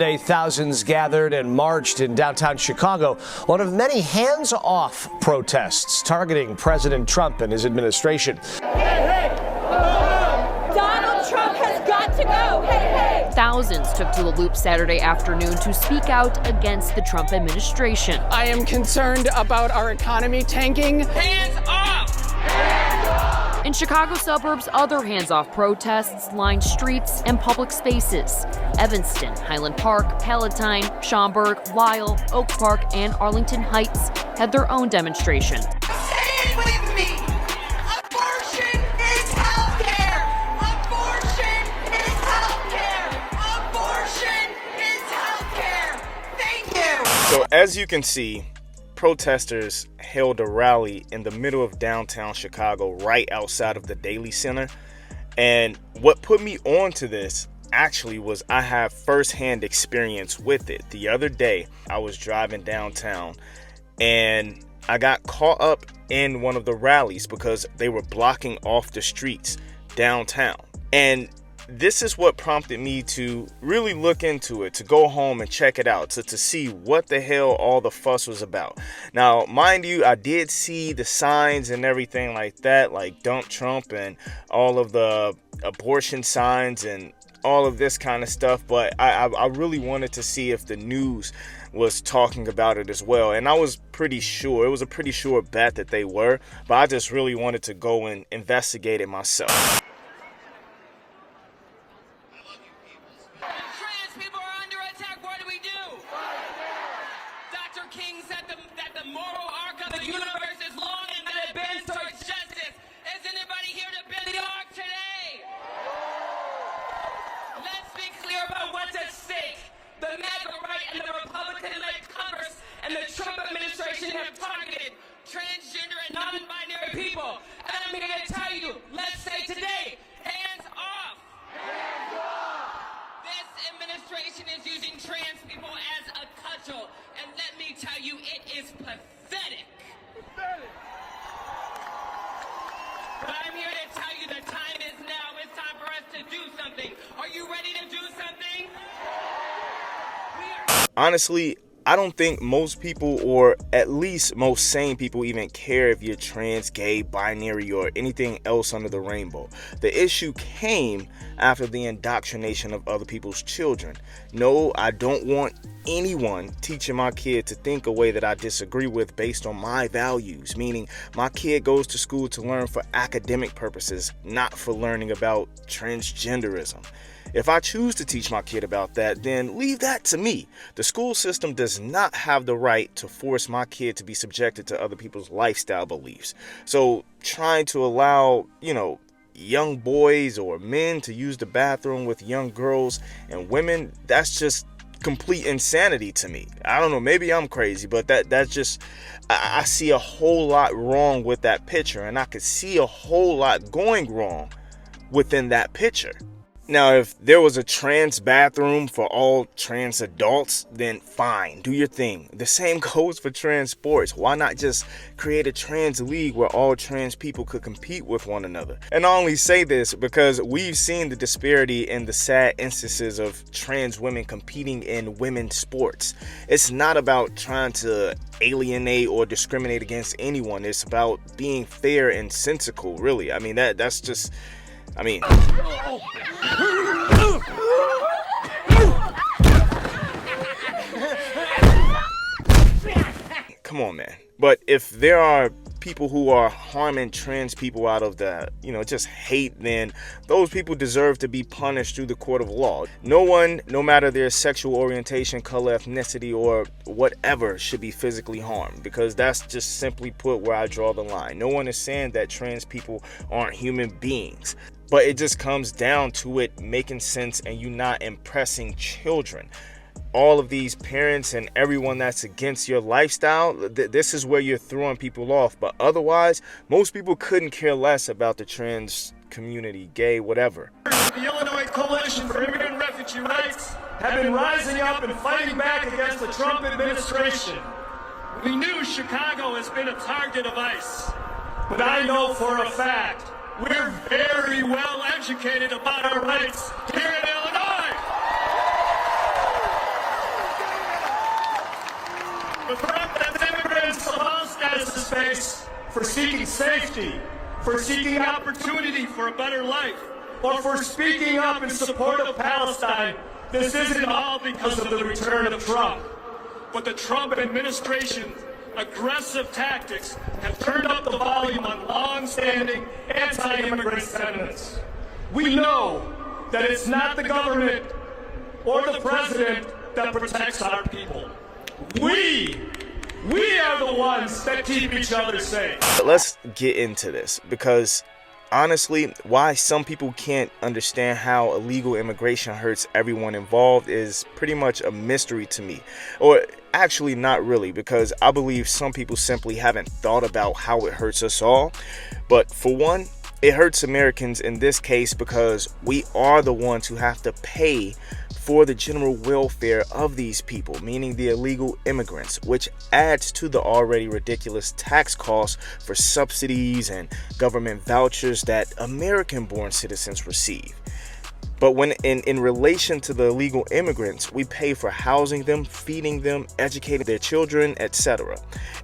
Today, thousands gathered and marched in downtown Chicago, one of many hands-off protests targeting President Trump and his administration. Hey, Donald Trump has got to go. Hey. Thousands took to the Loop Saturday afternoon to speak out against the Trump administration. I am concerned about our economy tanking. Hands off! Hands off! In Chicago suburbs, other hands-off protests lined streets and public spaces. Evanston, Highland Park, Palatine, Schaumburg, Lyle, Oak Park, and Arlington Heights had their own demonstration. Say it with me! Abortion is healthcare! Abortion is healthcare! Abortion is healthcare! Thank you! So as you can see, protesters held a rally in the middle of downtown Chicago, right outside of the Daley Center. And what put me on to this actually was I have firsthand experience with it. The other day, I was driving downtown and I got caught up in one of the rallies because they were blocking off the streets downtown. And this is what prompted me to really look into it, to go home and check it out, to see what the hell all the fuss was about. Now, mind you, I did see the signs and everything like that, like Dump Trump and all of the abortion signs and all of this kind of stuff, but I really wanted to see if the news was talking about it as well. And I was pretty sure, it was a pretty sure bet that they were, but I just really wanted to go and investigate it myself. King said that the moral arc of the universe is long and that it bends towards justice. Is anybody here to bend the arc today? Let's be clear about what's at stake. The MAGA right and the Republican-led Congress and the Trump administration have targeted transgender and non-binary people. And I'm here to tell you, let's say today, hands off. Hands off. This administration is using trans people as a cudgel. And let me tell you, it is pathetic. But I'm here to tell you the time is now. It's time for us to do something. Are you ready to do something? Honestly, I don't think most people, or at least most sane people, even care if you're trans, gay, binary, or anything else under the rainbow. The issue came after the indoctrination of other people's children. No, I don't want anyone teaching my kid to think a way that I disagree with based on my values, meaning my kid goes to school to learn for academic purposes, not for learning about transgenderism. If I choose to teach my kid about that, then leave that to me. The school system does not have the right to force my kid to be subjected to other people's lifestyle beliefs. So trying to allow, young boys or men to use the bathroom with young girls and women, that's just complete insanity to me. I don't know, maybe I'm crazy, but that's just, I see a whole lot wrong with that picture, and I could see a whole lot going wrong within that picture. Now, if there was a trans bathroom for all trans adults, then fine, do your thing. The same goes for trans sports. Why not just create a trans league where all trans people could compete with one another? And I only say this because we've seen the disparity in the sad instances of trans women competing in women's sports. It's not about trying to alienate or discriminate against anyone. It's about being fair and sensical, really. I mean, that's just... Come on, man. But if there are people who are harming trans people out of that, just hate, then those people deserve to be punished through the court of law. No one, no matter their sexual orientation, color, ethnicity, or whatever, should be physically harmed, because that's just simply put where I draw the line. No one is saying that trans people aren't human beings, but it just comes down to it making sense and you not impressing children. All of these parents and everyone that's against your lifestyle, this is where you're throwing people off. But otherwise, most people couldn't care less about the trans community, gay, whatever. The Illinois Coalition for Immigrant and Refugee Rights have been rising up and fighting back against the Trump administration. We knew Chicago has been a target of ICE, but I know for a fact we're very well educated about our rights here in Illinois. The threat that immigrants of all statuses face for seeking safety, for seeking opportunity for a better life, or for speaking up in support of Palestine, this isn't all because of the return of Trump. But the Trump administration's aggressive tactics have turned up the volume on long-standing anti-immigrant sentiments. We know that it's not the government or the president that protects our people. We are the ones that keep each other safe. Let's get into this, because honestly, why some people can't understand how illegal immigration hurts everyone involved is pretty much a mystery to me. Or actually not really, because I believe some people simply haven't thought about how it hurts us all. But for one, it hurts Americans in this case because we are the ones who have to pay for the general welfare of these people, meaning the illegal immigrants, which adds to the already ridiculous tax costs for subsidies and government vouchers that American-born citizens receive. But when in relation to the illegal immigrants, we pay for housing them, feeding them, educating their children, etc.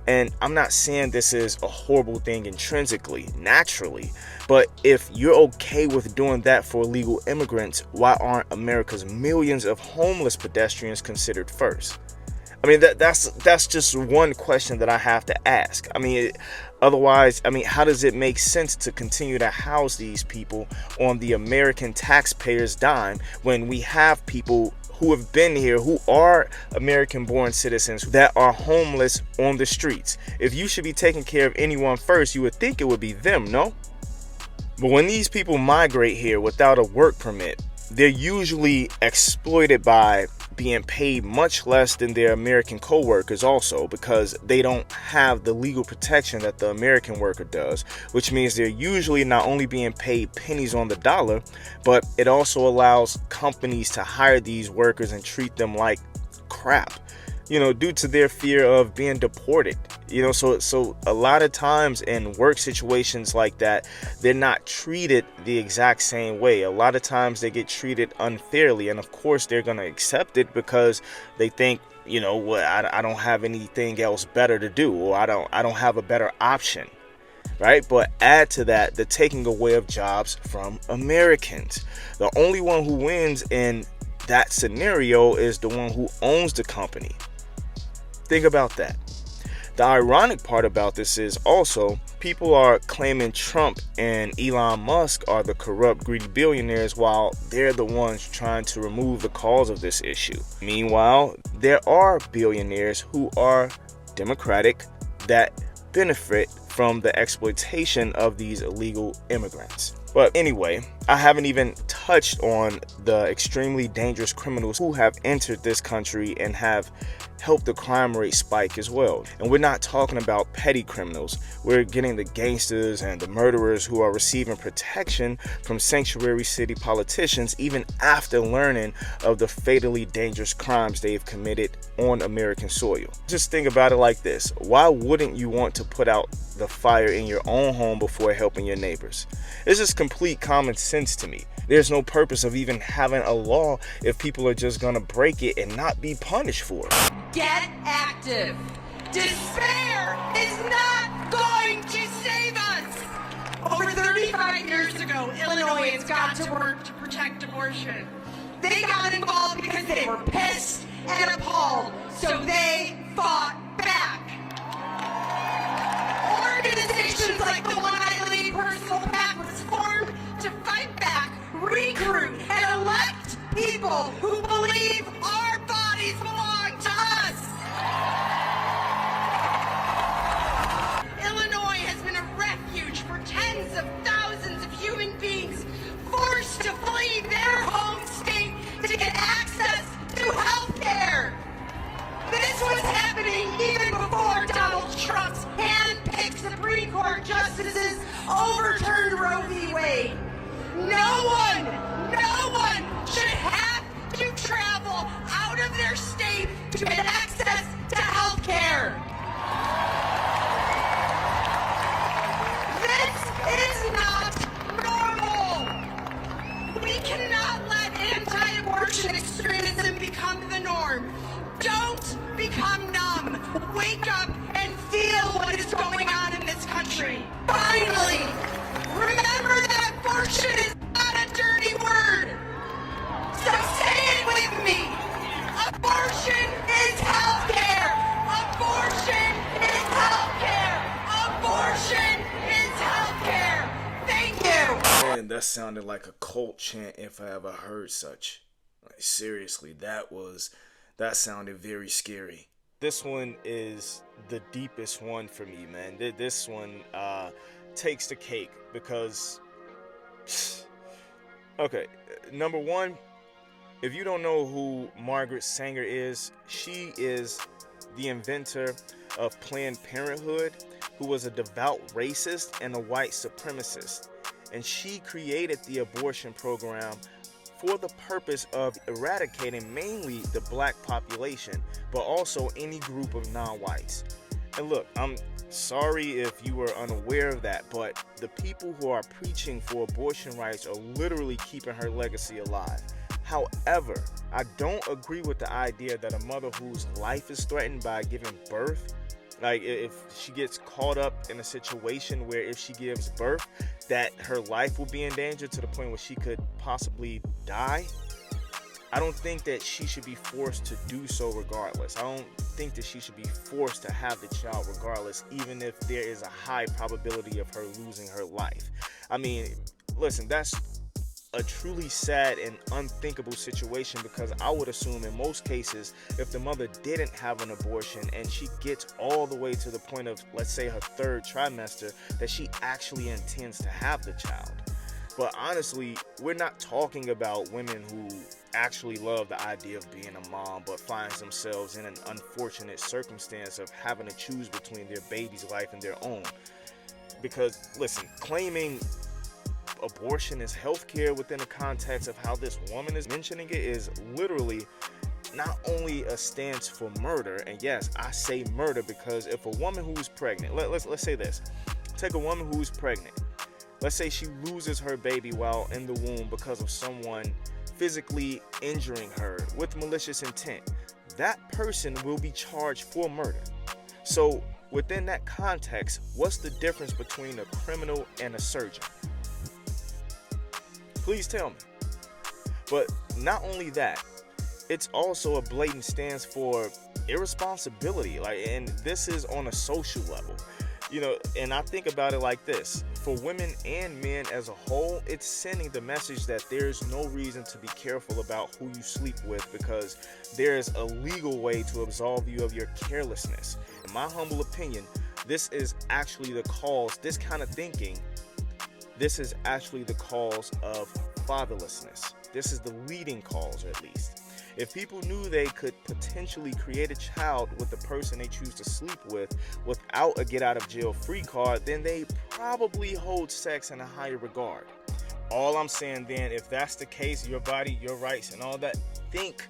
And I'm not saying this is a horrible thing intrinsically, naturally, but if you're okay with doing that for illegal immigrants, why aren't America's millions of homeless pedestrians considered first? I mean, that's just one question that I have to ask. I mean, otherwise, how does it make sense to continue to house these people on the American taxpayers' dime when we have people who have been here, who are American-born citizens that are homeless on the streets? If you should be taking care of anyone first, you would think it would be them, no? But when these people migrate here without a work permit, they're usually exploited by being paid much less than their American co-workers also, because they don't have the legal protection that the American worker does, which means they're usually not only being paid pennies on the dollar, but it also allows companies to hire these workers and treat them like crap, due to their fear of being deported. So a lot of times in work situations like that, they're not treated the exact same way. A lot of times they get treated unfairly, and of course they're going to accept it because they think, I don't have anything else better to do, or I don't have a better option, right? But add to that the taking away of jobs from Americans. The only one who wins in that scenario is the one who owns the company. Think about that. The ironic part about this is also people are claiming Trump and Elon Musk are the corrupt, greedy billionaires while they're the ones trying to remove the cause of this issue. Meanwhile, there are billionaires who are Democratic that benefit from the exploitation of these illegal immigrants. But anyway, I haven't even touched on the extremely dangerous criminals who have entered this country and have helped the crime rate spike as well. And we're not talking about petty criminals. We're getting the gangsters and the murderers who are receiving protection from sanctuary city politicians even after learning of the fatally dangerous crimes they've committed on American soil. Just think about it like this. Why wouldn't you want to put out the fire in your own home before helping your neighbors? It's just complete common sense to me. There's no purpose of even having a law if people are just gonna break it and not be punished for it. Get active. Despair is not going to save us. Over 35 years ago, Illinoisans got to work to protect abortion. They got involved because they were pissed and appalled, so they fought back. Organizations like the one I lead, Personal PAC, was formed to fight back, recruit, and elect people who believe our bodies belong to us. Illinois has been a refuge for tens of thousands of human beings forced to flee their home state to get access to health care. This was happening even before Donald Trump's hand-picked Supreme Court justices overturned Roe v. Wade. No one should have to travel out of their state to get access to health care. This is not normal. We cannot let anti-abortion extremism become the norm. Don't become numb. wake up and feel what is going on in this country. Finally, remember that abortion is not a dirty word. So say it with me. Abortion is healthcare. Abortion is healthcare. Abortion is healthcare. Thank you. Man, that sounded like a cult chant if I ever heard such. Like, seriously, that sounded very scary. This one is the deepest one for me, man. This one takes the cake because, okay, number one, if you don't know who Margaret Sanger is, she is the inventor of Planned Parenthood, who was a devout racist and a white supremacist. And she created the abortion program for the purpose of eradicating mainly the black population, but also any group of non-whites. And look, I'm sorry if you were unaware of that, but the people who are preaching for abortion rights are literally keeping her legacy alive. However, I don't agree with the idea that a mother whose life is threatened by giving birth, like if she gets caught up in a situation where if she gives birth, that her life will be in danger to the point where she could possibly die. I don't think that she should be forced to do so regardless. I don't think that she should be forced to have the child regardless, even if there is a high probability of her losing her life. I mean, listen, that's a truly sad and unthinkable situation, because I would assume in most cases, if the mother didn't have an abortion and she gets all the way to the point of, let's say, her third trimester, that she actually intends to have the child. But honestly, we're not talking about women who actually love the idea of being a mom but finds themselves in an unfortunate circumstance of having to choose between their baby's life and their own. Because listen, claiming abortion is healthcare within the context of how this woman is mentioning it is literally not only a stance for murder. And yes, I say murder because if a woman who's pregnant, let's say this, take a woman who's pregnant, let's say she loses her baby while in the womb because of someone physically injuring her with malicious intent, that person will be charged for murder. So within that context, what's the difference between a criminal and a surgeon? Please tell me. But not only that, it's also a blatant stance for irresponsibility. And this is on a social level. And I think about it like this. For women and men as a whole, it's sending the message that there's no reason to be careful about who you sleep with, because there's a legal way to absolve you of your carelessness. In my humble opinion, this is actually the cause, this kind of thinking, this is actually the cause of fatherlessness. This is the leading cause, at least. If people knew they could potentially create a child with the person they choose to sleep with without a get-out-of-jail-free card, then they probably hold sex in a higher regard. All I'm saying then, if that's the case, your body, your rights, and all that, think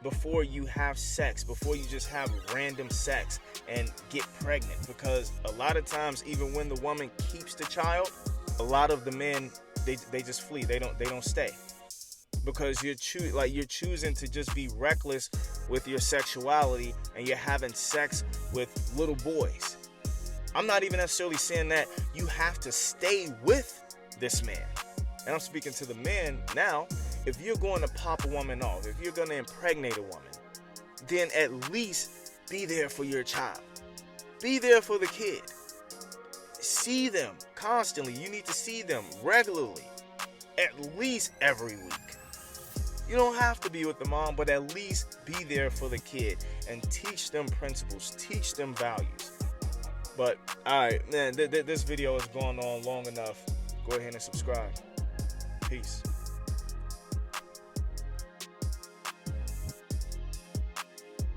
before you have sex, before you just have random sex and get pregnant. Because a lot of times, even when the woman keeps the child, a lot of the men, they just flee. They don't stay. Because you're choosing to just be reckless with your sexuality and you're having sex with little boys. I'm not even necessarily saying that you have to stay with this man. And I'm speaking to the men now. If you're going to pop a woman off, if you're going to impregnate a woman, then at least be there for your child. Be there for the kid. See them constantly. You need to see them regularly, at least every week. You don't have to be with the mom, but at least be there for the kid and teach them principles, teach them values. But alright, man, this video has gone on long enough. Go ahead and subscribe. Peace.